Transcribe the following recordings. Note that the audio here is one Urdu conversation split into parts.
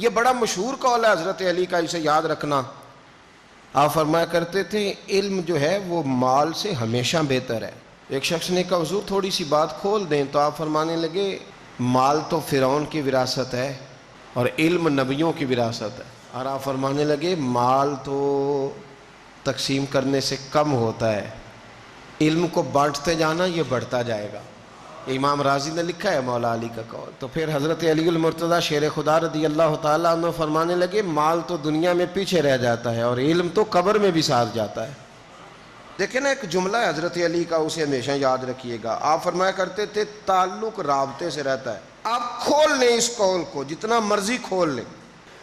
یہ بڑا مشہور قول ہے حضرت علی کا، اسے یاد رکھنا۔ آپ فرمایا کرتے تھے علم جو ہے وہ مال سے ہمیشہ بہتر ہے۔ ایک شخص نے کہا حضور تھوڑی سی بات کھول دیں، تو آپ فرمانے لگے مال تو فرعون کی وراثت ہے اور علم نبیوں کی وراثت ہے۔ اور آپ فرمانے لگے مال تو تقسیم کرنے سے کم ہوتا ہے، علم کو بانٹتے جانا یہ بڑھتا جائے گا۔ یہ امام راضی نے لکھا ہے مولا علی کا قول۔ تو پھر حضرت علی المرتضیٰ شیر خدا رضی اللہ تعالیٰ عنہ فرمانے لگے مال تو دنیا میں پیچھے رہ جاتا ہے اور علم تو قبر میں بھی ساتھ جاتا ہے۔ دیکھیں نا ایک جملہ ہے حضرت علی کا، اسے ہمیشہ یاد رکھیے گا۔ آپ فرمایا کرتے تھے تعلق رابطے سے رہتا ہے۔ آپ کھول لیں اس قول کو، جتنا مرضی کھول لیں۔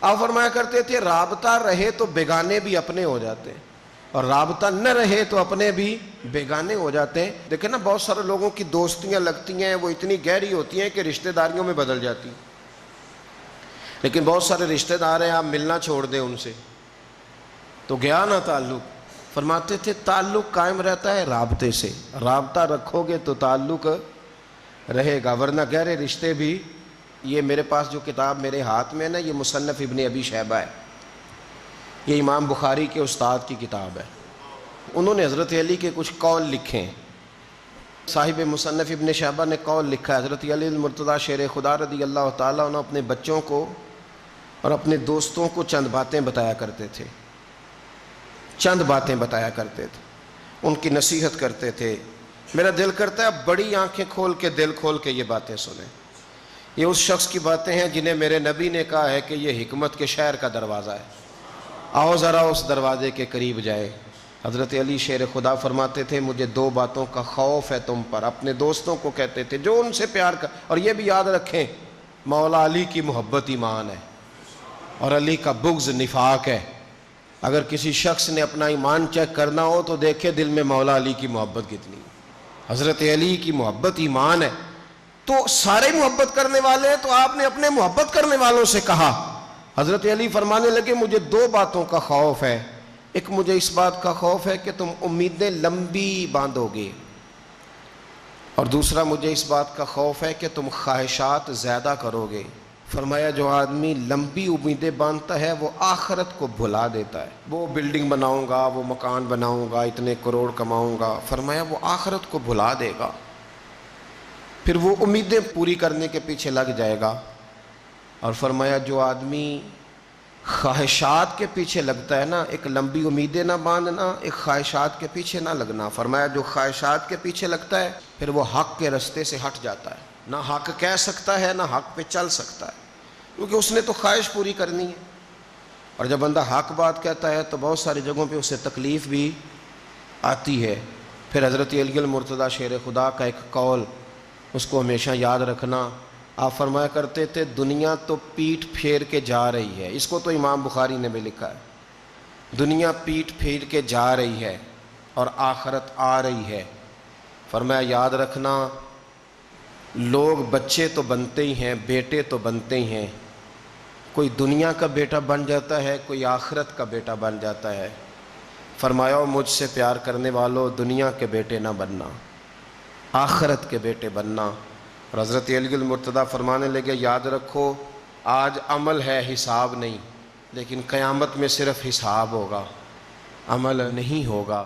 آپ فرمایا کرتے تھے رابطہ رہے تو بیگانے بھی اپنے ہو جاتے ہیں اور رابطہ نہ رہے تو اپنے بھی بیگانے ہو جاتے ہیں۔ دیکھیں نا بہت سارے لوگوں کی دوستیاں لگتی ہیں، وہ اتنی گہری ہوتی ہیں کہ رشتہ داریوں میں بدل جاتی ہیں، لیکن بہت سارے رشتہ دار ہیں آپ ملنا چھوڑ دیں ان سے تو گیا نا تعلق۔ فرماتے تھے تعلق قائم رہتا ہے رابطے سے، رابطہ رکھو گے تو تعلق رہے گا، ورنہ گہرے رشتے بھی۔ یہ میرے پاس جو کتاب میرے ہاتھ میں ہے نا، یہ مصنف ابن ابی شیبہ ہے، یہ امام بخاری کے استاد کی کتاب ہے۔ انہوں نے حضرت علی کے کچھ قول لکھے ہیں۔ صاحب مصنف ابن شیبہ نے قول لکھا ہے حضرت علی المرتضیٰ شیر خدا رضی اللہ تعالیٰ عنہ اپنے بچوں کو اور اپنے دوستوں کو چند باتیں بتایا کرتے تھے، چند باتیں بتایا کرتے تھے، ان کی نصیحت کرتے تھے۔ میرا دل کرتا ہے بڑی آنکھیں کھول کے دل کھول کے یہ باتیں سنیں۔ یہ اس شخص کی باتیں ہیں جنہیں میرے نبی نے کہا ہے کہ یہ حکمت کے شہر کا دروازہ ہے، آؤ ذرا اس دروازے کے قریب جائے۔ حضرت علی شیر خدا فرماتے تھے مجھے دو باتوں کا خوف ہے تم پر۔ اپنے دوستوں کو کہتے تھے جو ان سے پیار کر، اور یہ بھی یاد رکھیں مولا علی کی محبت ایمان ہے اور علی کا بغض نفاق ہے۔ اگر کسی شخص نے اپنا ایمان چیک کرنا ہو تو دیکھے دل میں مولا علی کی محبت کتنی ہے۔ حضرت علی کی محبت ایمان ہے، تو سارے محبت کرنے والے ہیں، تو آپ نے اپنے محبت کرنے والوں سے کہا۔ حضرت علی فرمانے لگے مجھے دو باتوں کا خوف ہے، ایک مجھے اس بات کا خوف ہے کہ تم امیدیں لمبی باندھو گے، اور دوسرا مجھے اس بات کا خوف ہے کہ تم خواہشات زیادہ کرو گے۔ فرمایا جو آدمی لمبی امیدیں باندھتا ہے وہ آخرت کو بھلا دیتا ہے۔ وہ بلڈنگ بناؤں گا، وہ مکان بناؤں گا، اتنے کروڑ کماؤں گا، فرمایا وہ آخرت کو بھلا دے گا، پھر وہ امیدیں پوری کرنے کے پیچھے لگ جائے گا۔ اور فرمایا جو آدمی خواہشات کے پیچھے لگتا ہے نا، ایک لمبی امیدیں نہ باندھنا، ایک خواہشات کے پیچھے نہ لگنا، فرمایا جو خواہشات کے پیچھے لگتا ہے پھر وہ حق کے رستے سے ہٹ جاتا ہے، نہ حق کہہ سکتا ہے نہ حق پہ چل سکتا ہے، کیونکہ اس نے تو خواہش پوری کرنی ہے۔ اور جب بندہ حق بات کہتا ہے تو بہت ساری جگہوں پہ اسے تکلیف بھی آتی ہے۔ پھر حضرت علی المرتضیٰ شیر خدا کا ایک قول، اس کو ہمیشہ یاد رکھنا۔ آپ فرمایا کرتے تھے دنیا تو پیٹھ پھیر کے جا رہی ہے، اس کو تو امام بخاری نے بھی لکھا ہے، دنیا پیٹھ پھیر کے جا رہی ہے اور آخرت آ رہی ہے۔ فرمایا یاد رکھنا لوگ بچے تو بنتے ہی ہیں، بیٹے تو بنتے ہی ہیں، کوئی دنیا کا بیٹا بن جاتا ہے، کوئی آخرت کا بیٹا بن جاتا ہے۔ فرمایا مجھ سے پیار کرنے والوں دنیا کے بیٹے نہ بننا، آخرت کے بیٹے بننا۔ اور حضرت علی المرتضیٰ فرمانے لگے یاد رکھو آج عمل ہے حساب نہیں، لیکن قیامت میں صرف حساب ہوگا، عمل نہیں ہوگا۔